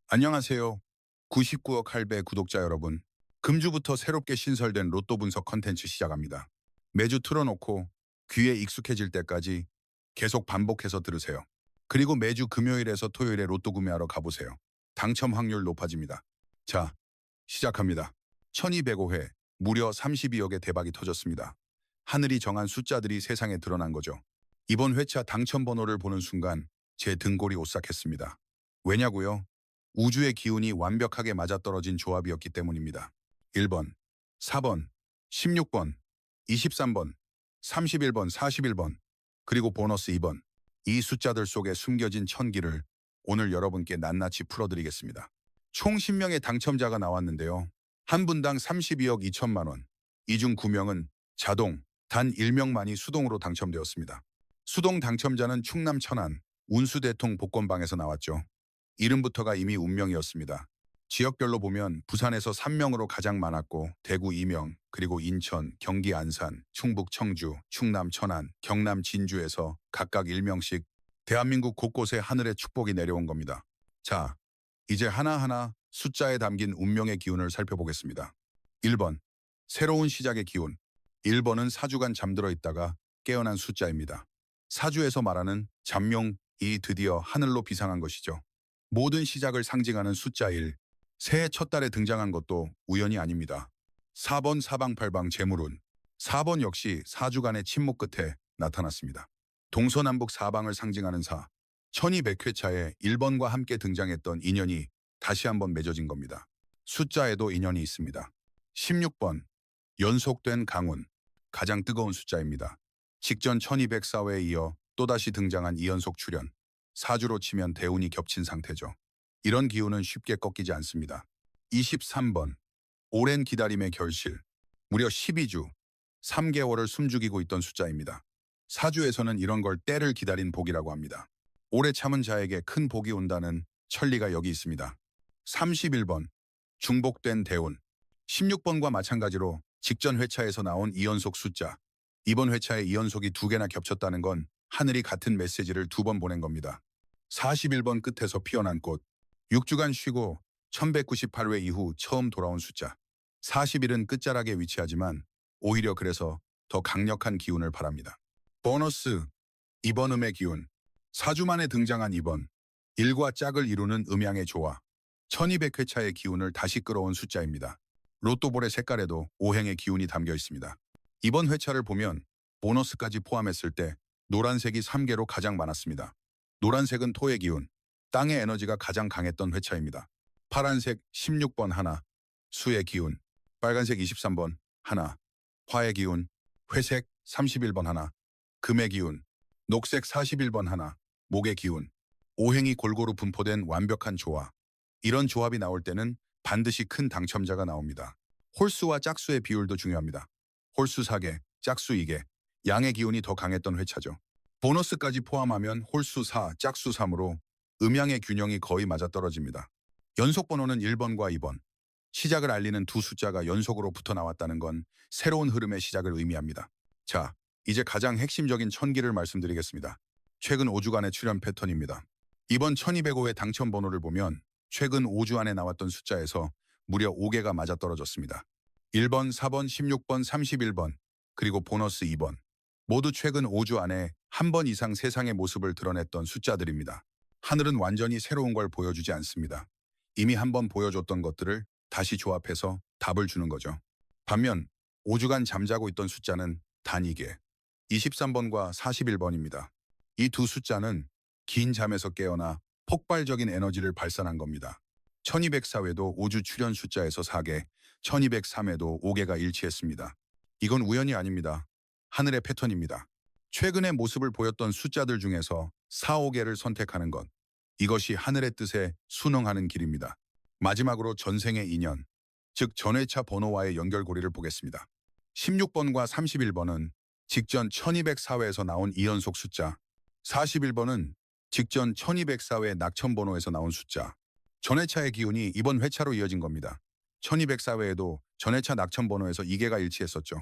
안녕하세요. 99억 할배 구독자 여러분. 금주부터 새롭게 신설된 로또 분석 컨텐츠 시작합니다. 매주 틀어놓고 귀에 익숙해질 때까지 계속 반복해서 들으세요. 그리고 매주 금요일에서 토요일에 로또 구매하러 가보세요. 당첨 확률 높아집니다. 자, 시작합니다. 1205회 무려 32억의 대박이 터졌습니다. 하늘이 정한 숫자들이 세상에 드러난 거죠. 이번 회차 당첨 번호를 보는 순간 제 등골이 오싹했습니다. 왜냐고요? 우주의 기운이 완벽하게 맞아떨어진 조합이었기 때문입니다. 1번, 4번, 16번, 23번, 31번, 41번, 그리고 보너스 2번. 이 숫자들 속에 숨겨진 천기를 오늘 여러분께 낱낱이 풀어드리겠습니다. 총 10명의 당첨자가 나왔는데요. 한 분당 32억 2천만 원. 이 중 9명은 자동, 단 1명만이 수동으로 당첨되었습니다. 수동 당첨자는 충남 천안 운수대통 복권방에서 나왔죠. 이름부터가 이미 운명이었습니다. 지역별로 보면 부산에서 3명으로 가장 많았고 대구 2명, 그리고 인천, 경기 안산, 충북 청주, 충남 천안, 경남 진주에서 각각 1명씩 대한민국 곳곳에 하늘의 축복이 내려온 겁니다. 자, 이제 하나하나 숫자에 담긴 운명의 기운을 살펴보겠습니다. 1번, 새로운 시작의 기운. 1번은 4주간 잠들어 있다가 깨어난 숫자입니다. 사주에서 말하는 잠룡이 드디어 하늘로 비상한 것이죠. 모든 시작을 상징하는 숫자 1. 새해 첫 달에 등장한 것도 우연이 아닙니다. 4번 사방팔방 재물운. 4번 역시 4주간의 침묵 끝에 나타났습니다. 동서남북 사방을 상징하는 4. 1200회차에 1번과 함께 등장했던 인연이 다시 한번 맺어진 겁니다. 숫자에도 인연이 있습니다. 16번 연속된 강운. 가장 뜨거운 숫자입니다. 직전 1204회에 이어 또다시 등장한 2연속 출현. 사주로 치면 대운이 겹친 상태죠. 이런 기운은 쉽게 꺾이지 않습니다. 23번. 오랜 기다림의 결실. 무려 12주, 3개월을 숨죽이고 있던 숫자입니다. 사주에서는 이런 걸 때를 기다린 복이라고 합니다. 오래 참은 자에게 큰 복이 온다는 천리가 여기 있습니다. 31번. 중복된 대운. 16번과 마찬가지로 직전 회차에서 나온 2연속 숫자. 이번 회차에 2연속이 2개나 겹쳤다는 건 하늘이 같은 메시지를 2번 보낸 겁니다. 41번 끝에서 피어난 꽃. 6주간 쉬고 1198회 이후 처음 돌아온 숫자. 40일은 끝자락에 위치하지만 오히려 그래서 더 강력한 기운을 바랍니다. 보너스 2번 음의 기운. 4주 만에 등장한 2번. 1과 짝을 이루는 음양의 조화. 1200회차의 기운을 다시 끌어온 숫자입니다. 로또볼의 색깔에도 오행의 기운이 담겨 있습니다. 이번 회차를 보면 보너스까지 포함했을 때 노란색이 3개로 가장 많았습니다. 노란색은 토의 기운, 땅의 에너지가 가장 강했던 회차입니다. 파란색 16번 하나, 수의 기운, 빨간색 23번 하나, 화의 기운, 회색 31번 하나, 금의 기운, 녹색 41번 하나, 목의 기운, 오행이 골고루 분포된 완벽한 조화. 이런 조합이 나올 때는 반드시 큰 당첨자가 나옵니다. 홀수와 짝수의 비율도 중요합니다. 홀수 4개, 짝수 2개, 양의 기운이 더 강했던 회차죠. 보너스까지 포함하면 홀수 4, 짝수 3으로 음양의 균형이 거의 맞아떨어집니다. 연속 번호는 1번과 2번. 시작을 알리는 두 숫자가 연속으로 붙어 나왔다는 건 새로운 흐름의 시작을 의미합니다. 자, 이제 가장 핵심적인 천기를 말씀드리겠습니다. 최근 5주간의 출현 패턴입니다. 이번 1205회 당첨 번호를 보면 최근 5주 안에 나왔던 숫자에서 무려 5개가 맞아떨어졌습니다. 1번, 4번, 16번, 31번, 그리고 보너스 2번. 모두 최근 5주 안에 한 번 이상 세상의 모습을 드러냈던 숫자들입니다. 하늘은 완전히 새로운 걸 보여주지 않습니다. 이미 한 번 보여줬던 것들을 다시 조합해서 답을 주는 거죠. 반면 5주간 잠자고 있던 숫자는 단 2개, 23번과 41번입니다. 이 두 숫자는 긴 잠에서 깨어나 폭발적인 에너지를 발산한 겁니다. 1204회도 5주 출현 숫자에서 4개, 1203회도 5개가 일치했습니다. 이건 우연이 아닙니다. 하늘의 패턴입니다. 최근의 모습을 보였던 숫자들 중에서 4, 5개를 선택하는 것. 이것이 하늘의 뜻에 순응하는 길입니다. 마지막으로 전생의 인연, 즉 전회차 번호와의 연결고리를 보겠습니다. 16번과 31번은 직전 1204회에서 나온 2연속 숫자, 41번은 직전 1204회 낙천번호에서 나온 숫자. 전회차의 기운이 이번 회차로 이어진 겁니다. 1204회에도 전회차 낙천번호에서 2개가 일치했었죠.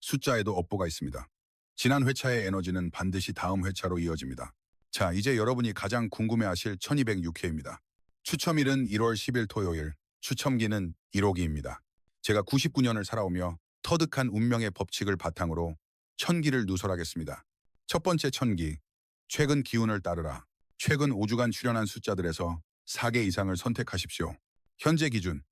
숫자에도 업보가 있습니다. 지난 회차의 에너지는 반드시 다음 회차로 이어집니다. 자, 이제 여러분이 가장 궁금해하실 1206회입니다. 추첨일은 1월 10일 토요일, 추첨기는 1호기입니다. 제가 99년을 살아오며 터득한 운명의 법칙을 바탕으로 천기를 누설하겠습니다. 첫 번째 천기, 최근 기운을 따르라. 최근 5주간 출연한 숫자들에서 4개 이상을 선택하십시오. 현재 기준,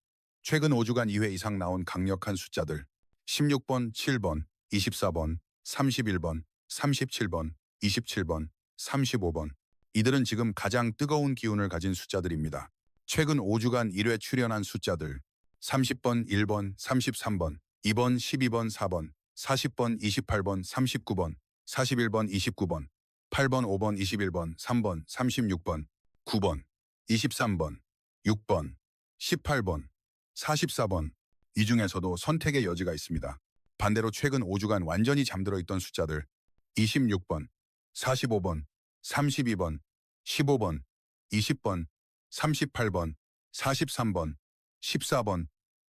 최근 5주간 2회 이상 나온 강력한 숫자들 16번, 7번, 24번, 31번, 37번, 27번, 35번. 이들은 지금 가장 뜨거운 기운을 가진 숫자들입니다. 최근 5주간 1회 출연한 숫자들 30번, 1번, 33번, 2번, 12번, 4번, 40번, 28번, 39번, 41번, 29번, 8번, 5번, 21번, 3번, 36번, 9번, 23번, 6번, 18번, 44번. 이 중에서도 선택의 여지가 있습니다. 반대로 최근 5주간 완전히 잠들어 있던 숫자들 26번, 45번, 32번, 15번, 20번, 38번, 43번, 14번,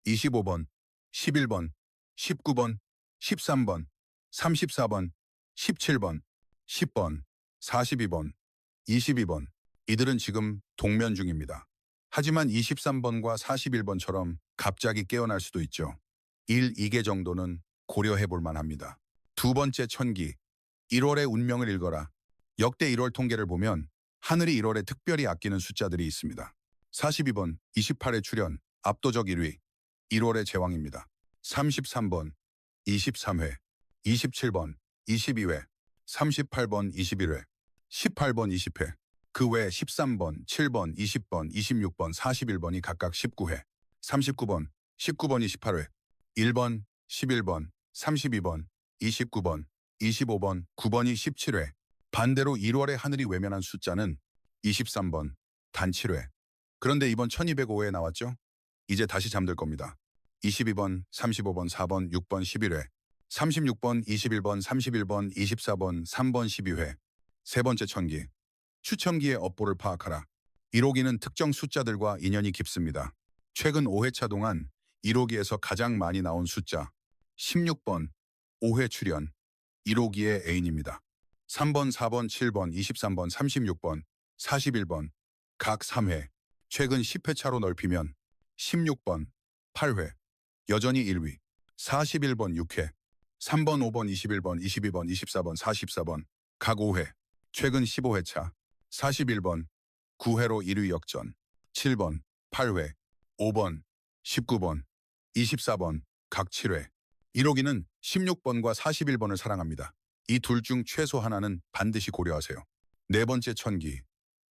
25번, 11번, 19번, 13번, 34번, 17번, 10번, 42번, 22번. 이들은 지금 동면 중입니다. 하지만 23번과 41번처럼 갑자기 깨어날 수도 있죠. 1, 2개 정도는 고려해 볼 만합니다. 두 번째 천기, 1월의 운명을 읽어라. 역대 1월 통계를 보면 하늘이 1월에 특별히 아끼는 숫자들이 있습니다. 42번, 28회 출연, 압도적 1위, 1월의 제왕입니다. 33번, 23회, 27번, 22회, 38번, 21회, 18번, 20회, 그 외 13번, 7번, 20번, 26번, 41번이 각각 19회, 39번, 19번, 28회, 1번, 11번, 32번, 29번, 25번, 9번이 17회. 반대로 1월에 하늘이 외면한 숫자는 23번, 단 7회. 그런데 이번 1205회 나왔죠? 이제 다시 잠들 겁니다. 22번, 35번, 4번, 6번, 11회. 36번, 21번, 31번, 24번, 3번, 12회. 세 번째 천기. 추첨기의 업보를 파악하라. 1호기는 특정 숫자들과 인연이 깊습니다. 최근 5회차 동안 1호기에서 가장 많이 나온 숫자 16번, 5회 출연, 1호기의 애인입니다. 3번, 4번, 7번, 23번, 36번, 41번, 각 3회, 최근 10회차로 넓히면 16번, 8회, 여전히 1위, 41번, 6회, 3번, 5번, 21번, 22번, 24번, 44번, 각 5회, 최근 15회차, 41번, 9회로 1위 역전, 7번, 8회, 5번, 19번, 24번, 각 7회. 1호기는 16번과 41번을 사랑합니다. 이 둘 중 최소 하나는 반드시 고려하세요. 네 번째 천기,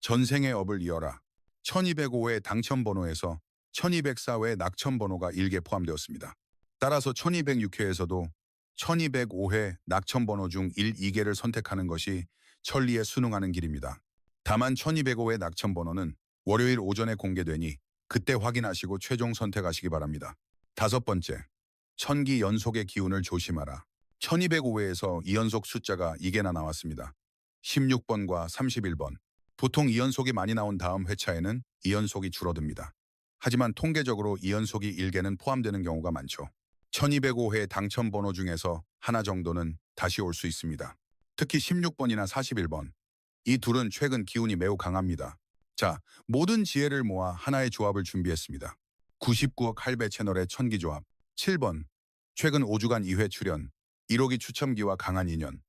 전생의 업을 이어라. 1205회 당첨번호에서 1204회 낙첨번호가 일개 포함되었습니다. 따라서 1206회에서도 1205회 낙첨번호 중 1, 2개를 선택하는 것이 천리에 순응하는 길입니다. 다만 1205회 낙첨번호는 월요일 오전에 공개되니 그때 확인하시고 최종 선택하시기 바랍니다. 다섯 번째, 천기 연속의 기운을 조심하라. 1205회에서 2연속 숫자가 2개나 나왔습니다. 16번과 31번. 보통 2연속이 많이 나온 다음 회차에는 2연속이 줄어듭니다. 하지만 통계적으로 2연속이 1개는 포함되는 경우가 많죠. 1205회 당첨번호 중에서 하나 정도는 다시 올 수 있습니다. 특히 16번이나 41번. 이 둘은 최근 기운이 매우 강합니다. 자, 모든 지혜를 모아 하나의 조합을 준비했습니다. 99억 할배 채널의 천기조합. 7번, 최근 5주간 2회 출연, 1호기 추첨기와 강한 인연.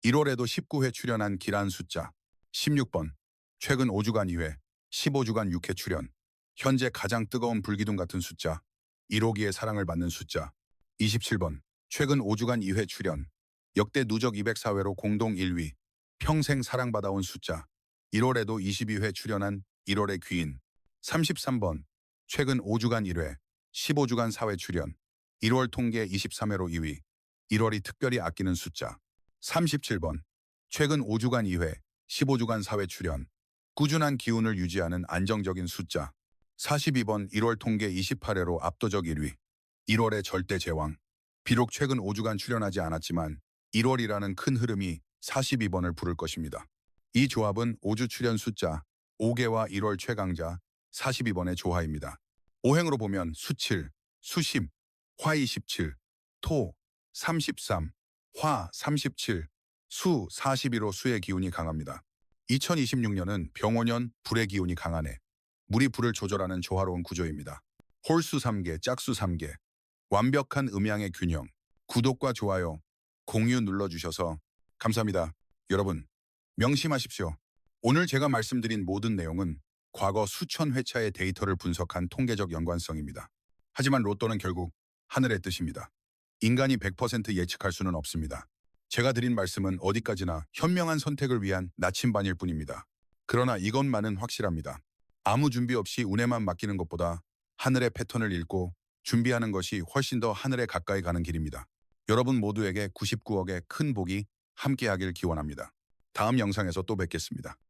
1월에도 19회 출연한 기란 숫자. 16번, 최근 5주간 2회, 15주간 6회 출연. 현재 가장 뜨거운 불기둥 같은 숫자. 1호기의 사랑을 받는 숫자. 27번, 최근 5주간 2회 출연. 역대 누적 204회로 공동 1위. 평생 사랑받아온 숫자. 1월에도 22회 출연한 1월의 귀인. 33번, 최근 5주간 1회, 15주간 4회 출연. 1월 통계 23회로 2위. 1월이 특별히 아끼는 숫자. 37번, 최근 5주간 2회, 15주간 4회 출연. 꾸준한 기운을 유지하는 안정적인 숫자. 42번, 1월 통계 28회로 압도적 1위. 1월의 절대 제왕. 비록 최근 5주간 출연하지 않았지만 1월이라는 큰 흐름이 42번을 부를 것입니다. 이 조합은 5주 출연 숫자 5개와 1월 최강자 42번의 조화입니다. 오행으로 보면 수칠, 수심, 화 27, 토 33, 화 37, 수 42로 수의 기운이 강합니다. 2026년은 병오년 불의 기운이 강하네. 물이 불을 조절하는 조화로운 구조입니다. 홀수 3개, 짝수 3개, 완벽한 음양의 균형. 구독과 좋아요, 공유 눌러주셔서 감사합니다. 여러분, 명심하십시오. 오늘 제가 말씀드린 모든 내용은 과거 수천 회차의 데이터를 분석한 통계적 연관성입니다. 하지만 로또는 결국 하늘의 뜻입니다. 인간이 100% 예측할 수는 없습니다. 제가 드린 말씀은 어디까지나 현명한 선택을 위한 나침반일 뿐입니다. 그러나 이것만은 확실합니다. 아무 준비 없이 운에만 맡기는 것보다 하늘의 패턴을 읽고 준비하는 것이 훨씬 더 하늘에 가까이 가는 길입니다. 여러분 모두에게 99억의 큰 복이 함께하길 기원합니다. 다음 영상에서 또 뵙겠습니다.